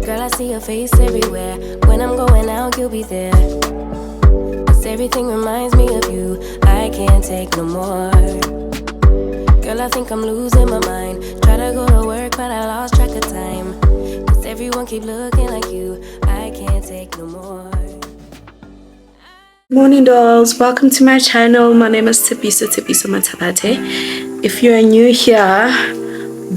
Girl, I see your face everywhere. When I'm going out, you'll be there. 'Cause everything reminds me of you. I can't take no more. Girl, I think I'm losing my mind. Try to go to work, but I lost track of time. 'Cause everyone keep looking like you. I can't take no more. Morning dolls, welcome to my channel. My name is Tipiso Matapate. If you're new here,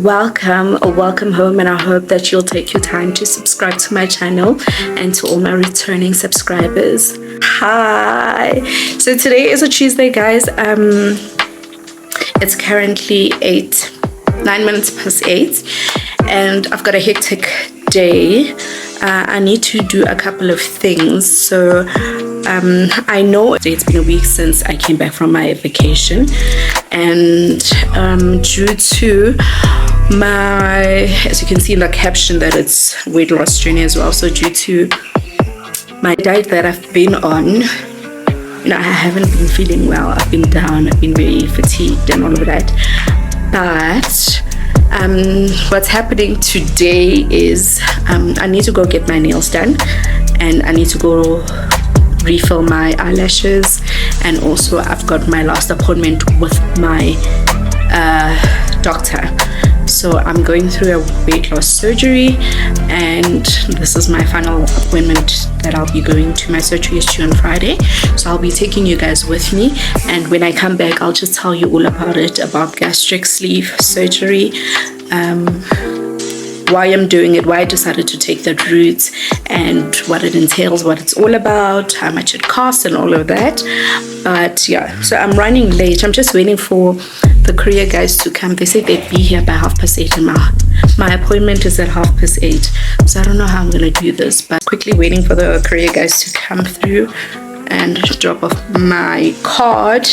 welcome home, and I hope that you'll take your time to subscribe to my channel. And to all my returning subscribers, hi. So today is a Tuesday, guys. It's currently 9 minutes past 8, and I've got a hectic day. I need to do a couple of things. So I know it's been a week since I came back from my vacation, and due to my, as you can see in the caption, that it's weight loss journey as well. So due to my diet that I've been on, I haven't been feeling well. I've been down, I've been very fatigued and all of that. But what's happening today is I need to go get my nails done, and I need to go refill my eyelashes, and also I've got my last appointment with my doctor. So I'm going through a weight loss surgery, and this is my final appointment that I'll be going to. My surgery is due on Friday, so I'll be taking you guys with me, and when I come back I'll just tell you all about it, about gastric sleeve surgery, why I'm doing it, why I decided to take that route, and what it entails, what it's all about, how much it costs, and all of that. But yeah, so I'm running late. I'm just waiting for the courier guys to come. They said they'd be here by 8:30, and my appointment is at 8:30, so I don't know how I'm gonna do this, but quickly waiting for the courier guys to come through and drop off my card,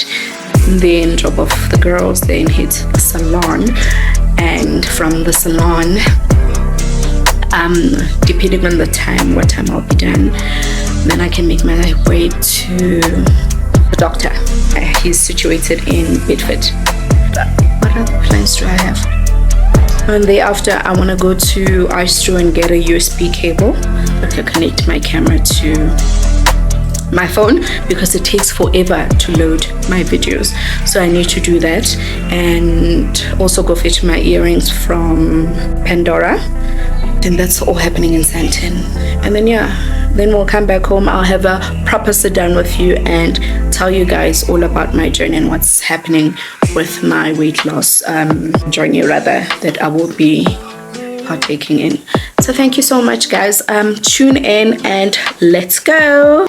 then drop off the girls, then hit the salon, and from the salon, depending on the time, what time I'll be done, then I can make my way to the doctor. He's situated in Bedford. What other plans do I have? And thereafter, I want to go to R200 and get a USB cable that can connect my camera to my phone, because it takes forever to load my videos. So I need to do that, and also go fetch my earrings from Pandora. And that's all happening in Sandton. And then then we'll come back home. I'll have a proper sit down with you and tell you guys all about my journey and what's happening with my weight loss journey, rather, that I will be partaking in. So thank you so much, guys. Tune in and let's go.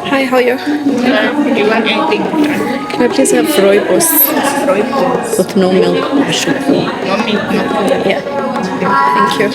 Hi, how are you? Do you want anything? Can I please have rooibos? Rooibos. With no milk or sugar? No milk, no. Yeah. Thank you.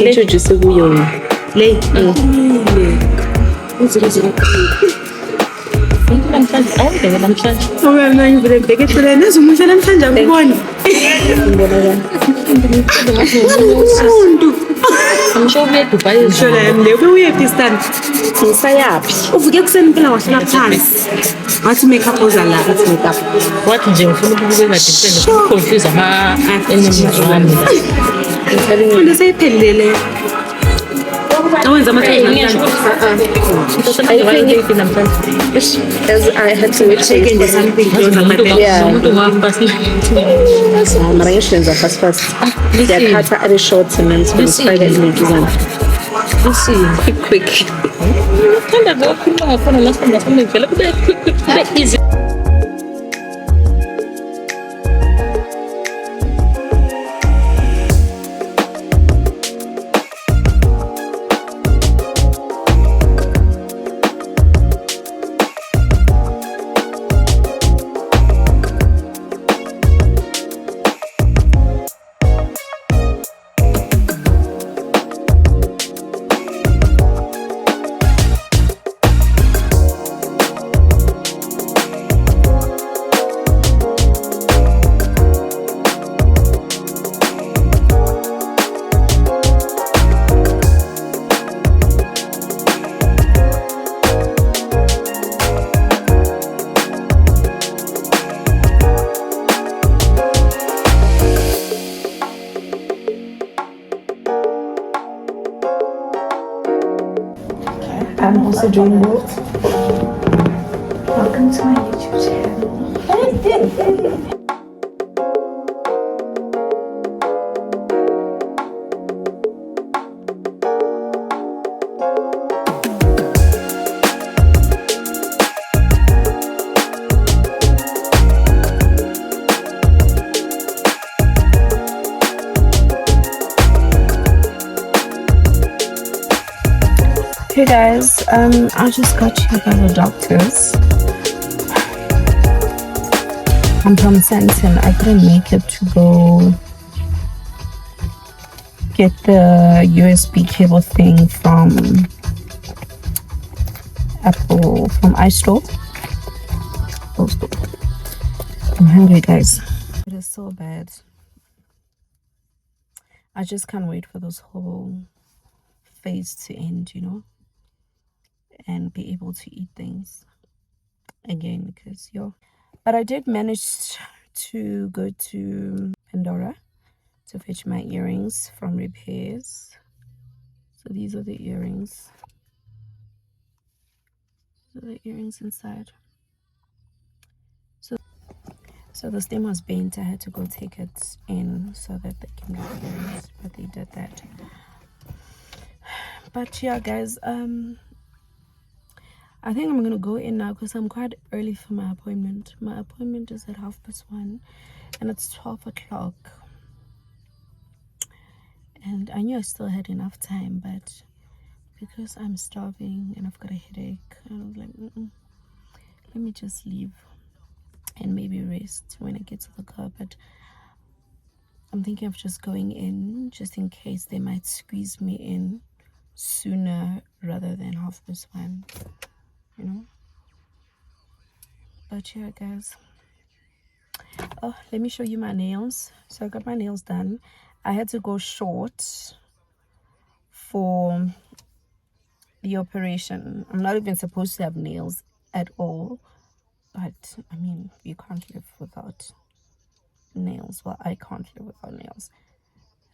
Introduce kuyo le What nje ufuna ukubeka different confuse ama enemies wami. Funda seyiphelile. Awenza amathayini As I had to wait check in something yeah mara ngisho lenza fast yakhatha ari short and then sifaka izindizana quick Thanda zokhuluma ngakhona la sifunda sifunda vele kube easy. I'm also doing both. Welcome to my YouTube channel. Hey guys, I just got here by the doctors. I'm from Santon. I couldn't make it to go get the USB cable thing from Apple, from iStore. I'm hungry, guys. It is so bad. I just can't wait for this whole phase to end, you know, and be able to eat things again, because but I did manage to go to Pandora to fetch my earrings from repairs. So these are the earrings. These are the earrings inside. So the stem was bent. I had to go take it in so that they can get the earrings, but they did that. But yeah, guys, I think I'm gonna go in now because I'm quite early for my appointment. My appointment is at 1:30 and it's 12 o'clock. And I knew I still had enough time, but because I'm starving and I've got a headache, I was like, let me just leave and maybe rest when I get to the car. But I'm thinking of just going in just in case they might squeeze me in sooner rather than 1:30, you know. But yeah, guys, oh, let me show you my nails. So I got my nails done. I had to go short for the operation. I'm not even supposed to have nails at all, but I mean, you can't live without nails. Well, I can't live without nails,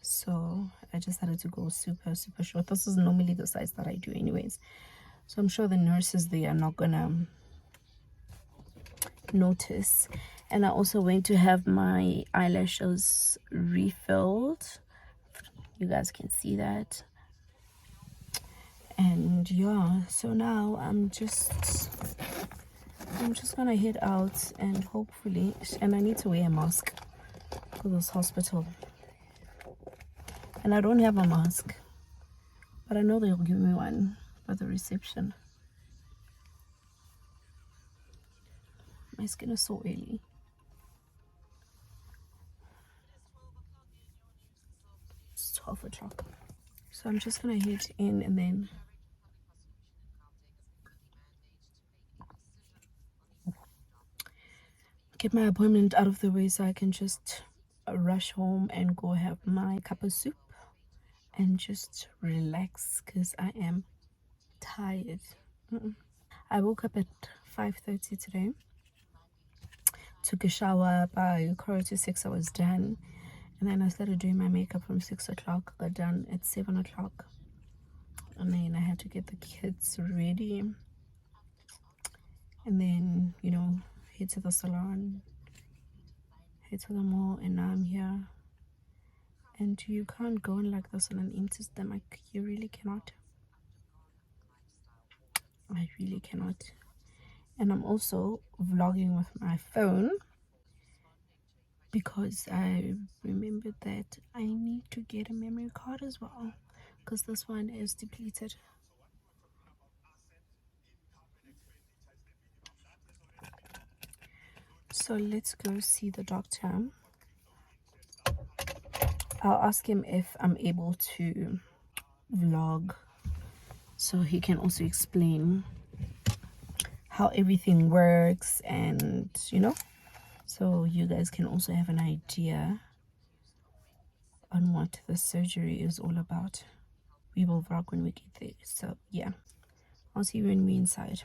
so I just had to go super short. This is normally the size that I do anyways, so I'm sure the nurses, they are not gonna notice. And I also went to have my eyelashes refilled. You guys can see that. And yeah, so now I'm just gonna head out, and hopefully, and I need to wear a mask for this hospital, and I don't have a mask, but I know they'll give me one at the reception. My skin is so oily. It's 12 o'clock, so I'm just gonna head in and then get my appointment out of the way so I can just rush home and go have my cup of soup and just relax because I am tired. I woke up at 5:30 today, took a shower. By 5:45 I was done, And then I started doing my makeup from 6 o'clock, got done at 7 o'clock. And then I had to get the kids ready. And then, you know, head to the salon, head to the mall, and now I'm here. And you can't go on like this on an empty stomach. You really cannot. I really cannot. And I'm also vlogging with my phone because I remembered that I need to get a memory card as well, because this one is depleted. So let's go see the doctor. I'll ask him if I'm able to vlog so he can also explain how everything works, and you know, so you guys can also have an idea on what the surgery is all about. We will vlog when we get there. So yeah, I'll see you when we're inside.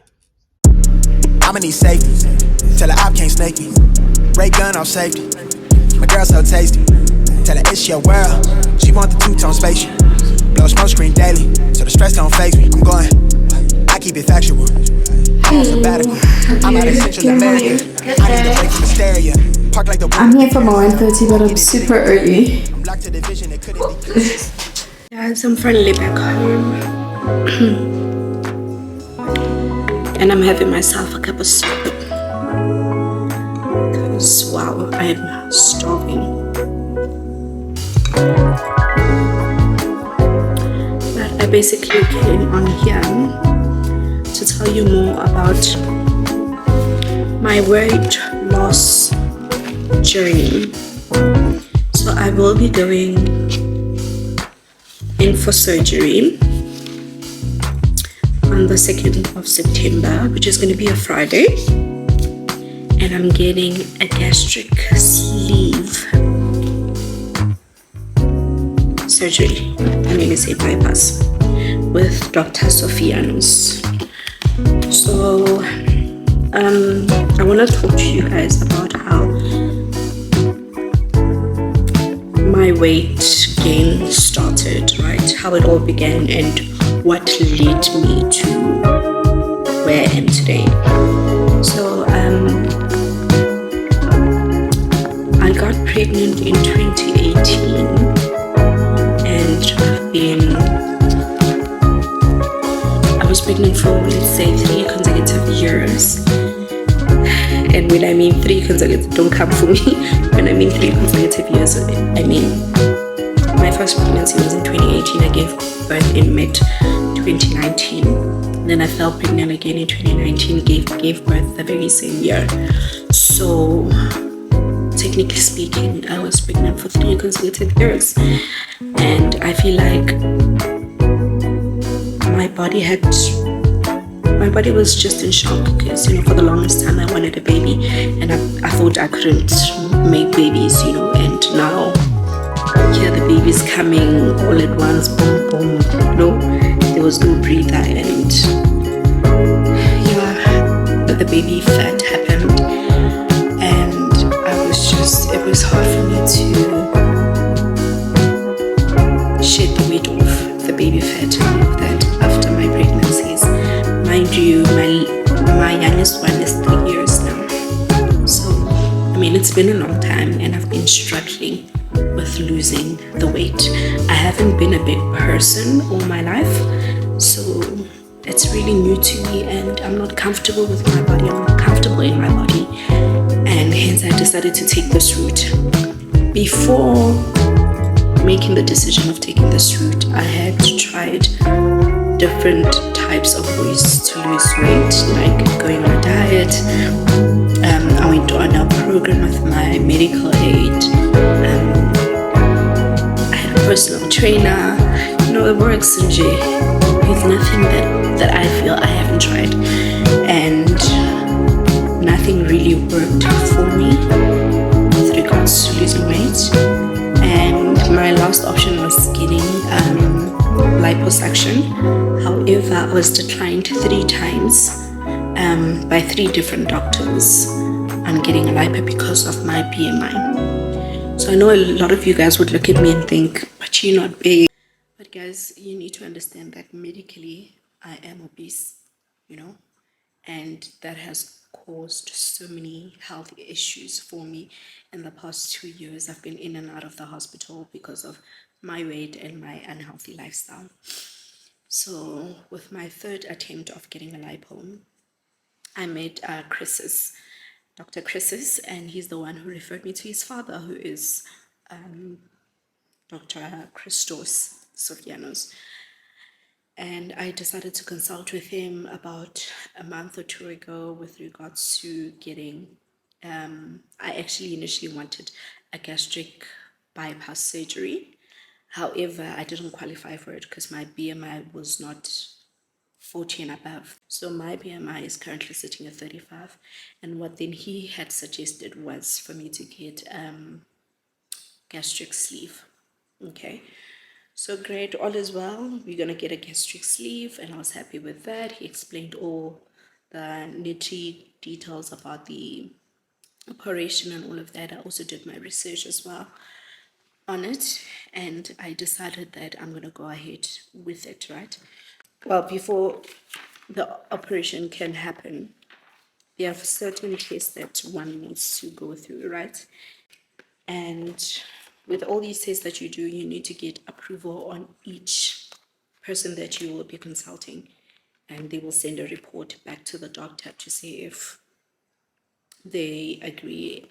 I'ma need safety. Tell her I can't snake me. Ray gun off safety. My girl so tasty. Tell her it's your world. She want the two-tone spaceship. Blow smoke screen daily, so the stress don't phase me. I'm going. I keep it factual. I'm on sabbatical. I'm out of Central America. I need to break from hysteria. Park like the. I'm here for my 1:30, but I'm super early. I'm locked to the vision. It couldn't be good. Guys, I'm finally back home. And I'm having myself a cup of soup. Because, wow, I'm starving. But I basically came on here to tell you more about my weight loss journey. So I will be going in for surgery on the 2nd of September, which is going to be a Friday, and I'm getting a gastric sleeve surgery. I mean, it's a bypass with Dr. Sofianos. So I want to talk to you guys about how my weight gain started, right? How it all began and what led me to where I am today. So I got pregnant in 2018, and I was pregnant for, let's say, 3 consecutive years. And when I mean 3 consecutive, don't come for me. When I mean 3 consecutive years, I mean my first pregnancy was in 2018. I gave birth in mid-2019. Then I fell pregnant again in 2019, gave birth the very same year. So technically speaking, I was pregnant for 3 consecutive years. And I feel like my body was just in shock, because, you know, for the longest time I wanted a baby, and I thought I couldn't make babies, you know, and now here the baby's coming all at once, boom, boom, no, there was no breather, and yeah, the baby fat happened, and it was hard for me to shed the weight off the baby fat and all of that after my pregnancies. Mind you, my youngest one is 3 years now. So, I mean, it's been a long time, and I've been struggling with losing the weight. I haven't been a big person all my life, so it's really new to me, and I'm not comfortable with my body. I'm not comfortable in my body, and hence I decided to take this route. Before making the decision of taking this route, I had tried different types of ways to lose weight, like going on a diet. I went on a program with my medical aid. I had a personal trainer. You know, it works, and there's nothing that I feel I haven't tried, and nothing really worked for me with regards to losing weight. And my last option was getting liposuction. However, I was declined 3 times by 3 different doctors on getting a lipo because of my BMI. So I know a lot of you guys would look at me and think, but you're not big. But guys, you need to understand that medically, I am obese, you know, and that has caused so many health issues for me in the past 2 years. I've been in and out of the hospital because of my weight and my unhealthy lifestyle. So with my third attempt of getting a lipo, I met Dr. Chris's, and he's the one who referred me to his father, who is Dr. Christos Sofianos. And I decided to consult with him about a month or two ago with regards to getting. I actually initially wanted a gastric bypass surgery. However, I didn't qualify for it because my BMI was not 40 and above. So my BMI is currently sitting at 35. And what then he had suggested was for me to get gastric sleeve. Okay. So great, all is well. We're gonna get a gastric sleeve, and I was happy with that. He explained all the nitty details about the operation and all of that. I also did my research as well on it, and I decided that I'm gonna go ahead with it, right? Well, before the operation can happen, there are certain tests that one needs to go through, right? And with all these tests that you do, you need to get approval on each person that you will be consulting. And they will send a report back to the doctor to see if they agree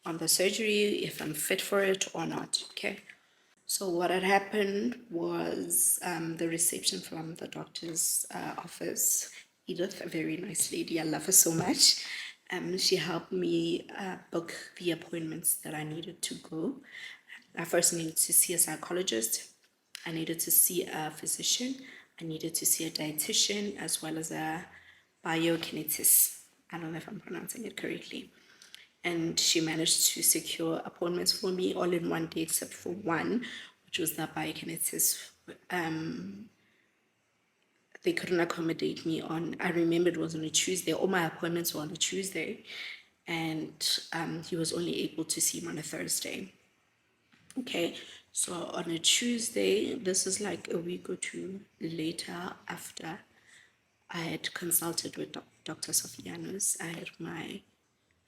on the surgery, if I'm fit for it or not, okay? So what had happened was the reception from the doctor's office, Edith, a very nice lady, I love her so much. She helped me book the appointments that I needed to go. I first needed to see a psychologist, I needed to see a physician, I needed to see a dietitian, as well as a biokinetist. I don't know if I'm pronouncing it correctly. And she managed to secure appointments for me all in one day except for one, which was the biokinetist. They couldn't accommodate me on, I remember it was on a Tuesday, all my appointments were on a Tuesday, and he was only able to see me on a Thursday. Okay, so on a Tuesday, this is like a week or two later after I had consulted with Dr. Sofianos, I had my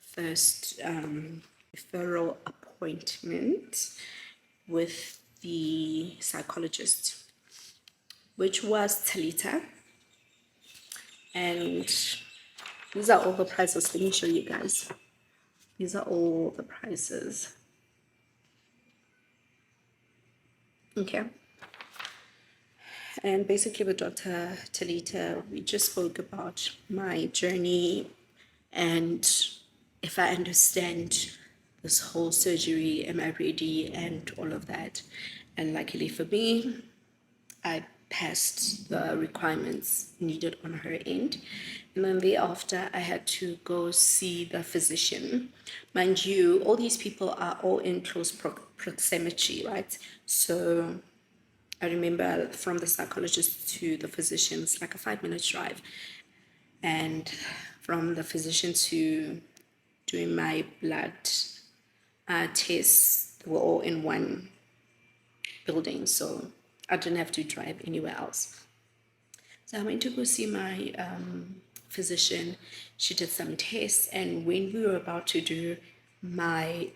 first referral appointment with the psychologist, which was Talita. And these are all the prices. Let me show you guys. These are all the prices. Okay. And basically with Dr. Talita, we just spoke about my journey and if I understand this whole surgery, am I ready, and all of that. And luckily for me, I passed the requirements needed on her end. And then thereafter, I had to go see the physician. Mind you, all these people are all in close proximity, right? So I remember from the psychologist to the physician, it's like a 5-minute drive. And from the physician to doing my blood tests, were all in one building. So I didn't have to drive anywhere else. So I went to go see my physician. She did some tests, and when we were about to do my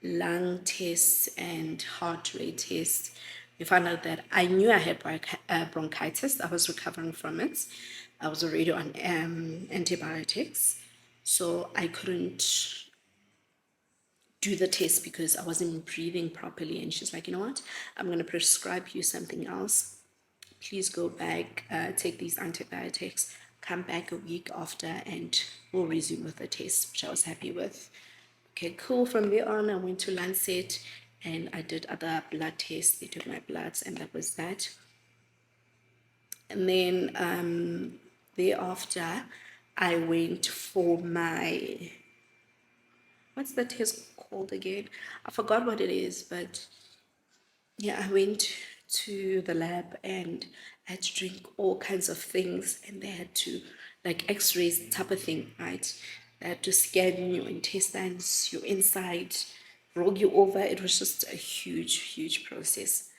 lung tests and heart rate tests, we found out that I knew I had bronchitis. I was recovering from it. I was already on antibiotics, so I couldn't do the test because I wasn't breathing properly. And she's like, you know what? I'm going to prescribe you something else. Please go back, take these antibiotics, come back a week after, and we'll resume with the test, which I was happy with. Okay, cool. From there on, I went to Lancet and I did other blood tests. They took my bloods, and that was that. And then thereafter, I went for my, what's the test called again? I forgot what it is, but yeah, I went to the lab and I had to drink all kinds of things, and they had to, like x-rays type of thing, right? They had to scan your intestines, your inside, roll you over. It was just a huge process.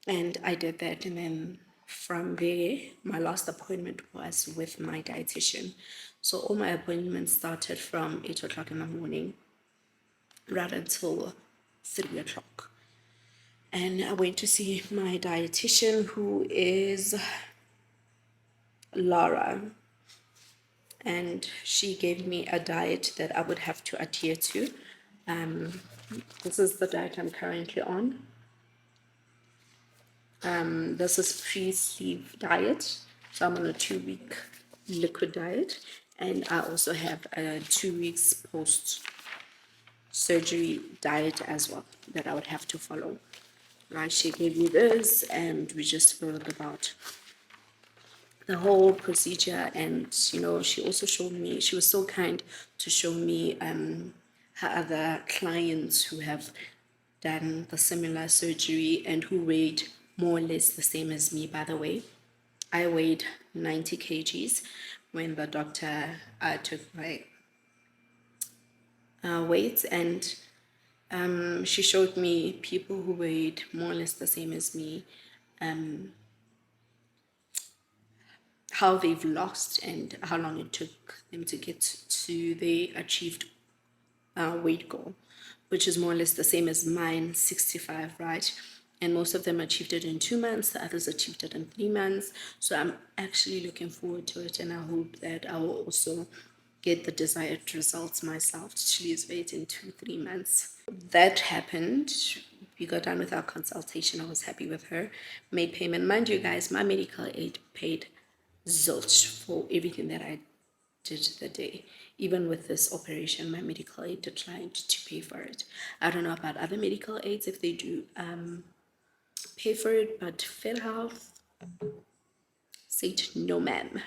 And I did that, and then from there, my last appointment was with my dietitian. So all my appointments started from 8 o'clock in the morning, right until 3 o'clock. And I went to see my dietitian, who is Laura. And she gave me a diet that I would have to adhere to. This is the diet I'm currently on. This is pre-sleeve diet. So I'm on a 2-week liquid diet. And I also have a 2 weeks post-surgery diet as well that I would have to follow. Right, she gave me this, and we just spoke about the whole procedure. And she also showed me, she was so kind to show me her other clients who have done the similar surgery and who weighed more or less the same as me. By the way, I weighed 90 kgs when the doctor took my weight, and she showed me people who weighed more or less the same as me, how they've lost and how long it took them to get to the achieved weight goal, which is more or less the same as mine, 65, right? And most of them achieved it in 2 months, the others achieved it in 3 months. So I'm actually looking forward to it, and I hope that I will also get the desired results myself to lose weight in 2-3 months. That happened. We got done with our consultation. I was happy with her. Made payment. Mind you guys, my medical aid paid zilch for everything that I did the day. Even with this operation, my medical aid declined to pay for it. I don't know about other medical aids if they do pay for it, but FedHealth said no, ma'am.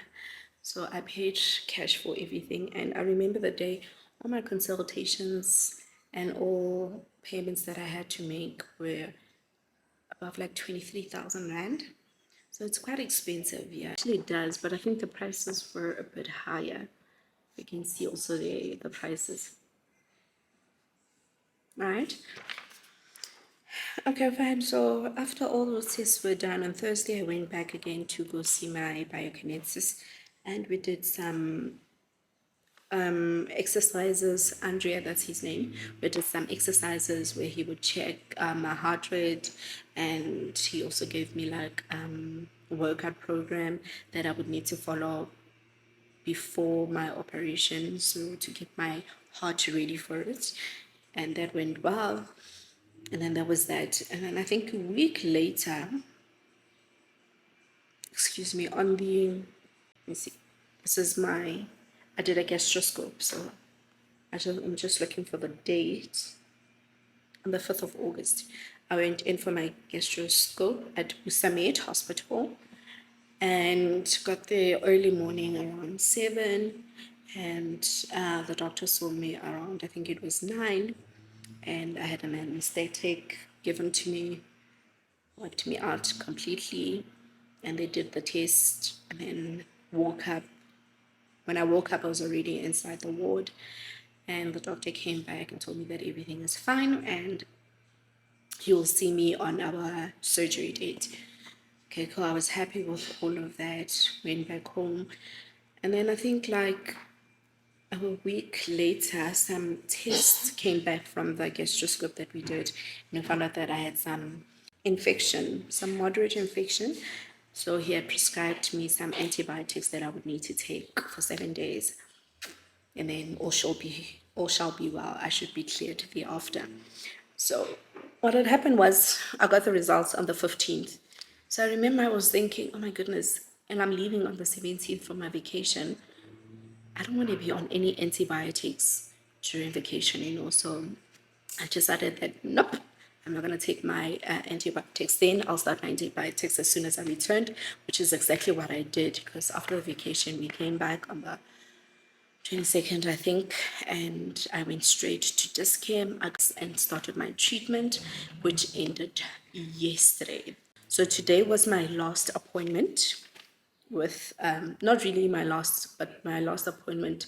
So I paid cash for everything, and I remember the day all my consultations and all payments that I had to make were above like 23,000 Rand. So it's quite expensive, yeah. Actually it does, but I think the prices were a bit higher. You can see also the prices. Right? Okay, fine. So after all those tests were done, on Thursday I went back again to go see my biokinetist, and we did some exercises. Andrea, that's his name. We did some exercises where he would check my heart rate, and he also gave me like a workout program that I would need to follow before my operation, so to get my heart ready for it. And that went well. And then there was that. And then I think a week later, on the, let me see, this is I did a gastroscope, so I'm just looking for the date. On the 5th of August, I went in for my gastroscope at Usamed Hospital, and got there early morning around 7, and the doctor saw me around, I think it was 9, and I had an anesthetic given to me, wiped me out completely, and they did the test, and then woke up. When I woke up, I was already inside the ward, and the doctor came back and told me that everything is fine, and he will see me on our surgery date. Okay, cool. I was happy with all of that. Went back home, and then I think like a week later, some tests came back from the gastroscope that we did, and I found out that I had some infection, some moderate infection. So he had prescribed me some antibiotics that I would need to take for 7 days, and then all shall be well. I should be cleared thereafter. So what had happened was I got the results on the 15th. So I remember I was thinking, oh my goodness, and I'm leaving on the 17th for my vacation. I don't want to be on any antibiotics during vacation, so I decided that nope, I'm not going to take my antibiotics then. I'll start my antibiotics as soon as I returned, which is exactly what I did, because after the vacation, we came back on the 22nd, I think, and I went straight to Discam and started my treatment, which ended yesterday. So today was my last appointment with, not really my last, but my last appointment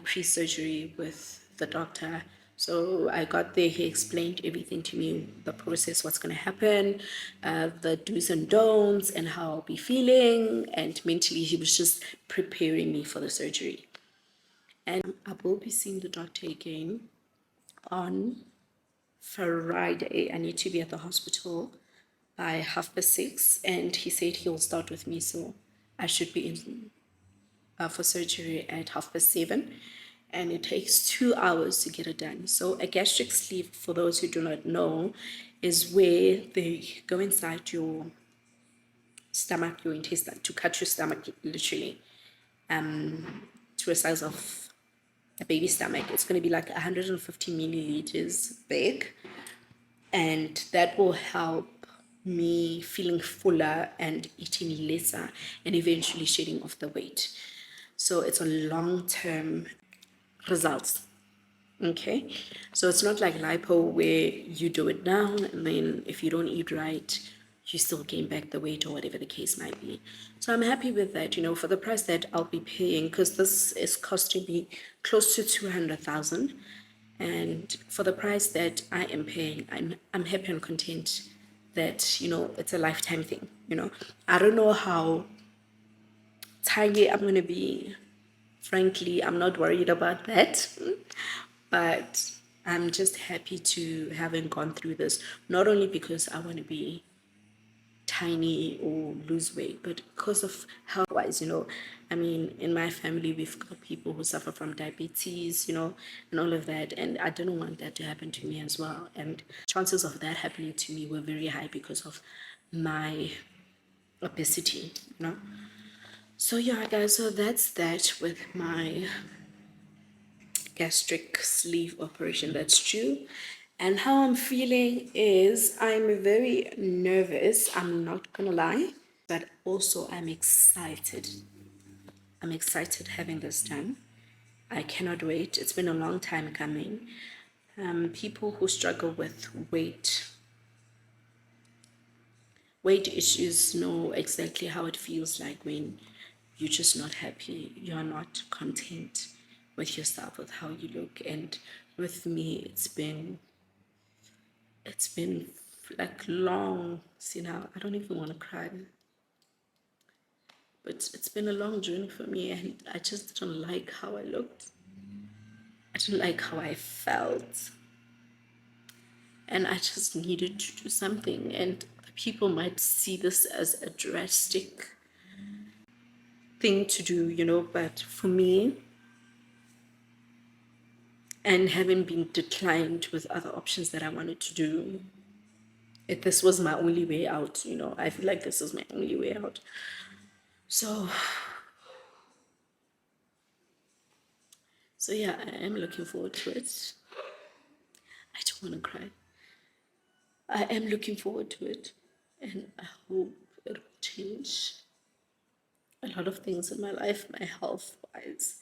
pre-surgery with the doctor. So I got there, he explained everything to me, the process, what's going to happen, the do's and don'ts, and how I'll be feeling. And mentally, he was just preparing me for the surgery. And I will be seeing the doctor again on Friday. I need to be at the hospital by 6:30, and he said he'll start with me, so I should be in for surgery at 7:30, and it takes 2 hours to get it done. So a gastric sleeve, for those who do not know, is where they go inside your stomach, your intestine, to cut your stomach literally to a size of a baby stomach. It's going to be like 150 milliliters big, and that will help me feeling fuller and eating lesser and eventually shedding off the weight. So it's a long-term results. Okay, so it's not like lipo where you do it now and then if you don't eat right, you still gain back the weight or whatever the case might be. So I'm happy with that, you know, for the price that I'll be paying, because this is costing me close to 200,000, and for the price that I am paying, I'm happy and content that, you know, it's a lifetime thing. You know, I don't know how tiny I'm gonna be. Frankly, I'm not worried about that, but I'm just happy to having gone through this, not only because I want to be tiny or lose weight, but because of health-wise, you know. I mean, in my family, we've got people who suffer from diabetes, you know, and all of that, and I didn't want that to happen to me as well. And chances of that happening to me were very high because of my obesity, you know. So yeah, guys, so that's that with my gastric sleeve operation that's due. And how I'm feeling is I'm very nervous, I'm not gonna lie, but also I'm excited. I'm excited having this done. I cannot wait. It's been a long time coming. People who struggle with weight issues know exactly how it feels like when you're just not happy, you're not content with yourself, with how you look. And with me, it's been like long. See, now I don't even want to cry, but it's been a long journey for me, and I just didn't like how I looked. I didn't like how I felt, and I just needed to do something. And people might see this as a drastic thing to do, you know, but for me, and having been declined with other options that I wanted to do, this was my only way out, you know. I feel like this is my only way out. So yeah, I am looking forward to it. I don't want to cry. I am looking forward to it, and I hope it will change a lot of things in my life, my health wise.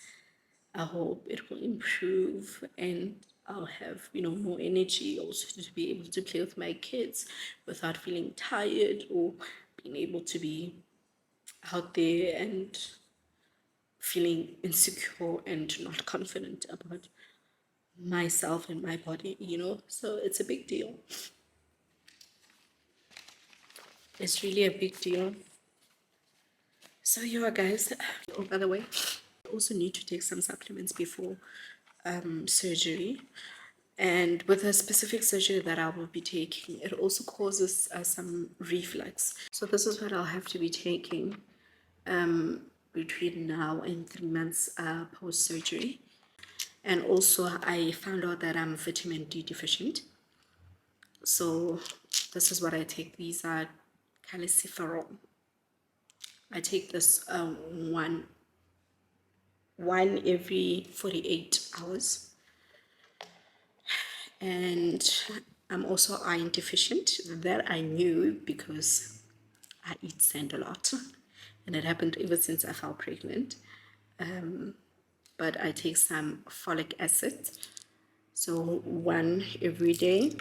I hope it will improve, and I'll have, you know, more energy also to be able to play with my kids without feeling tired, or being able to be out there and feeling insecure and not confident about myself and my body, you know. So it's a big deal. It's really a big deal. So yeah, guys. Oh, by the way, I also need to take some supplements before surgery. And with a specific surgery that I will be taking, it also causes some reflux. So this is what I'll have to be taking between now and 3 months post-surgery. And also I found out that I'm vitamin D deficient. So this is what I take. These are calciferol. I take this one every 48 hours. And I'm also iron deficient. That I knew because I eat sand a lot, and it happened ever since I fell pregnant. But I take some folic acid, so one every day.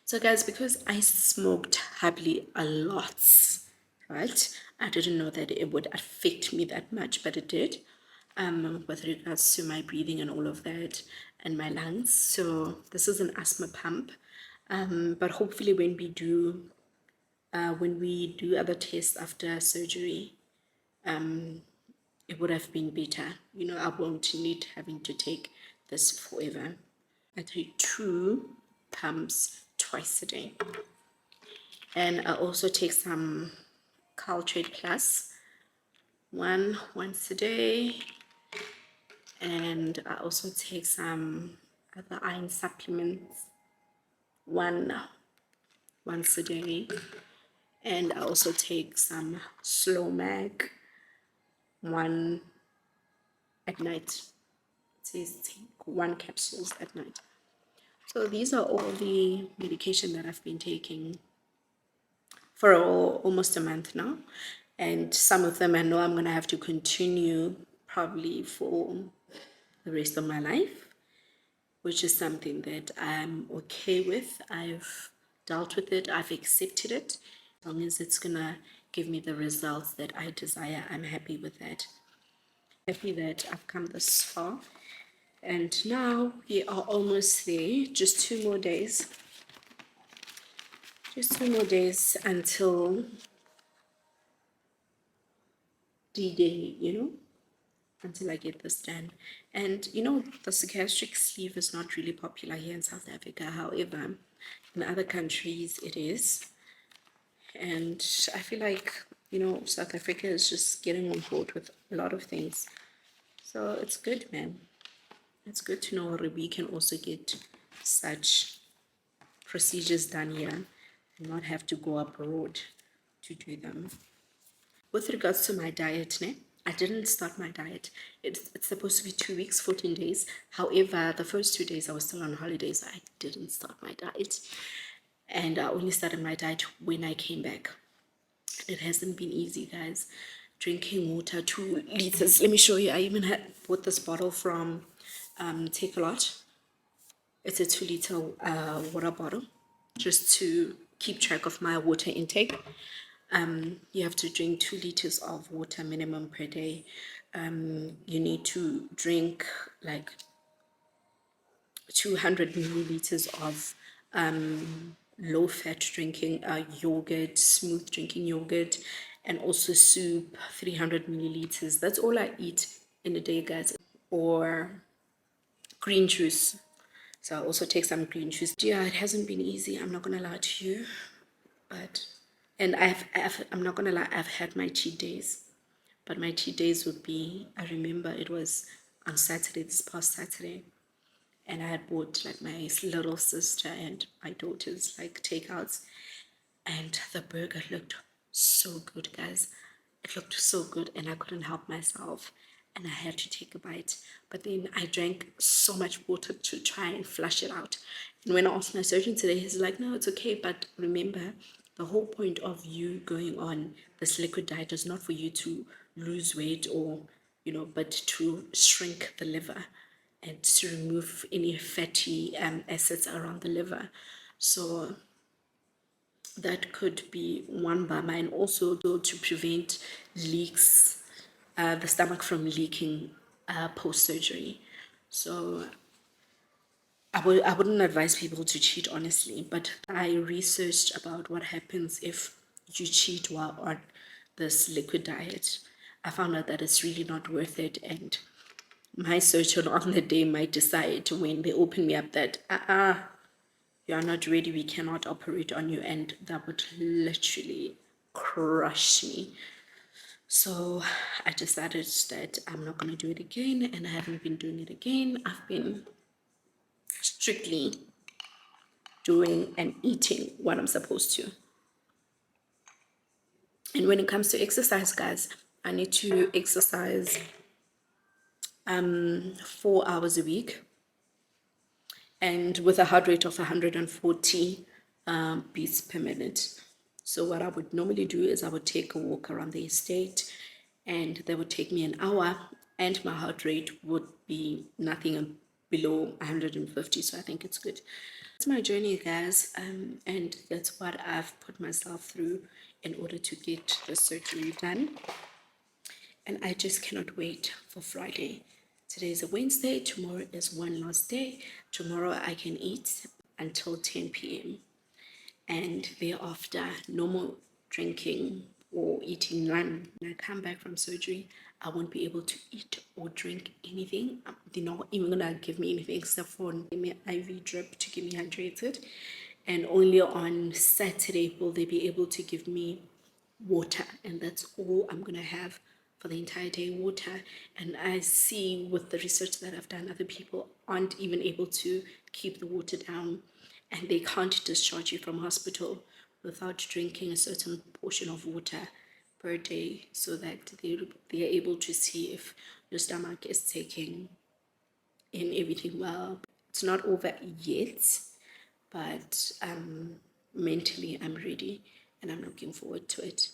So guys, because I smoked happily a lot, right, I didn't know that it would affect me that much, but it did. with regards to my breathing and all of that and my lungs. So this is an asthma pump, but hopefully when we do other tests after surgery, it would have been better. I won't need having to take this forever. I take 2 pumps twice a day, and I also take some Caltrate Plus once a day, and I also take some other iron supplements once a day, and I also take some Slow Mag one at night. It says take 1 capsules at night. So these are all the medication that I've been taking for almost a month now, and some of them I know I'm gonna have to continue probably for the rest of my life, which is something that I'm okay with. I've dealt with it, I've accepted it. As long as it's gonna give me the results that I desire, I'm happy with that. Happy that I've come this far, and now we are almost there. Just 2 more days. Just 2 more days until D-Day, until I get this done. And the gastric sleeve is not really popular here in South Africa. However, in other countries it is. And I feel like, South Africa is just getting on board with a lot of things. So it's good, man. It's good to know that we can also get such procedures done here and not have to go abroad to do them. With regards to my diet, I didn't start my diet. It's supposed to be 2 weeks, 14 days. However, the first 2 days I was still on holidays. I didn't start my diet. And I only started my diet when I came back. It hasn't been easy, guys. Drinking water, 2 liters. Let me show you. I even bought this bottle from Take a Lot. It's a 2-liter water bottle, just to keep track of my water intake. You have to drink 2 liters of water minimum per day. You need to drink like 200 milliliters of low-fat drinking yogurt, smooth drinking yogurt, and also soup, 300 milliliters. That's all I eat in a day, guys. Or green juice. So I also take some green juice. Yeah, it hasn't been easy. I'm not gonna lie to you, and I'm not gonna lie. I've had my cheat days, but my cheat days would be. I remember it was on Saturday, this past Saturday, and I had bought like my little sister and my daughter's like takeouts, and the burger looked so good, guys. It looked so good, and I couldn't help myself, and I had to take a bite. But then I drank so much water to try and flush it out. And when I asked my surgeon today, he's like, no, it's okay, but remember, the whole point of you going on this liquid diet is not for you to lose weight or, but to shrink the liver and to remove any fatty acids around the liver. So that could be one bummer, and also to prevent leaks, the stomach from leaking post-surgery. So I wouldn't advise people to cheat, honestly, but I researched about what happens if you cheat while on this liquid diet. I found out that it's really not worth it, and my surgeon on the day might decide when they open me up that you are not ready, we cannot operate on you, and that would literally crush me. So I decided that I'm not going to do it again, and I haven't been doing it again. I've been strictly doing and eating what I'm supposed to. And when it comes to exercise, guys, I need to exercise 4 hours a week, and with a heart rate of 140 beats per minute. So what I would normally do is I would take a walk around the estate, and that would take me an hour, and my heart rate would be nothing below 150. So I think it's good. That's my journey, guys, and that's what I've put myself through in order to get the surgery done. and I just cannot wait for Friday. Today is a Wednesday, tomorrow is one last day. Tomorrow I can eat until 10 p.m. and thereafter no more drinking or eating none. When I come back from surgery, I won't be able to eat or drink anything. They're not even gonna give me anything except for give me an IV drip to keep me hydrated, and only on Saturday will they be able to give me water, and that's all I'm gonna have for the entire day, water. And I see with the research that I've done, other people aren't even able to keep the water down, and they can't discharge you from hospital without drinking a certain portion of water per day, so that they are able to see if your stomach is taking in everything well. It's not over yet, but mentally I'm ready and I'm looking forward to it,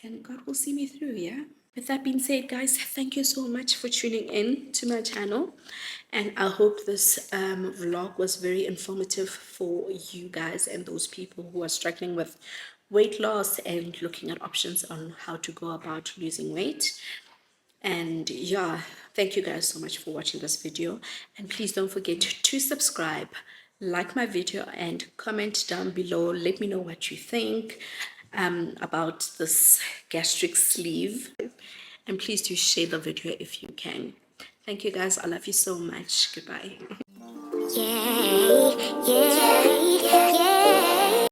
and God will see me through. Yeah, with that being said, guys, thank you so much for tuning in to my channel, and I hope this vlog was very informative for you guys and those people who are struggling with weight loss and looking at options on how to go about losing weight. And yeah, thank you guys so much for watching this video, and please don't forget to subscribe, like my video, and comment down below. Let me know what you think about this gastric sleeve, and please do share the video if you can. Thank you guys, I love you so much. Goodbye. Yeah, yeah.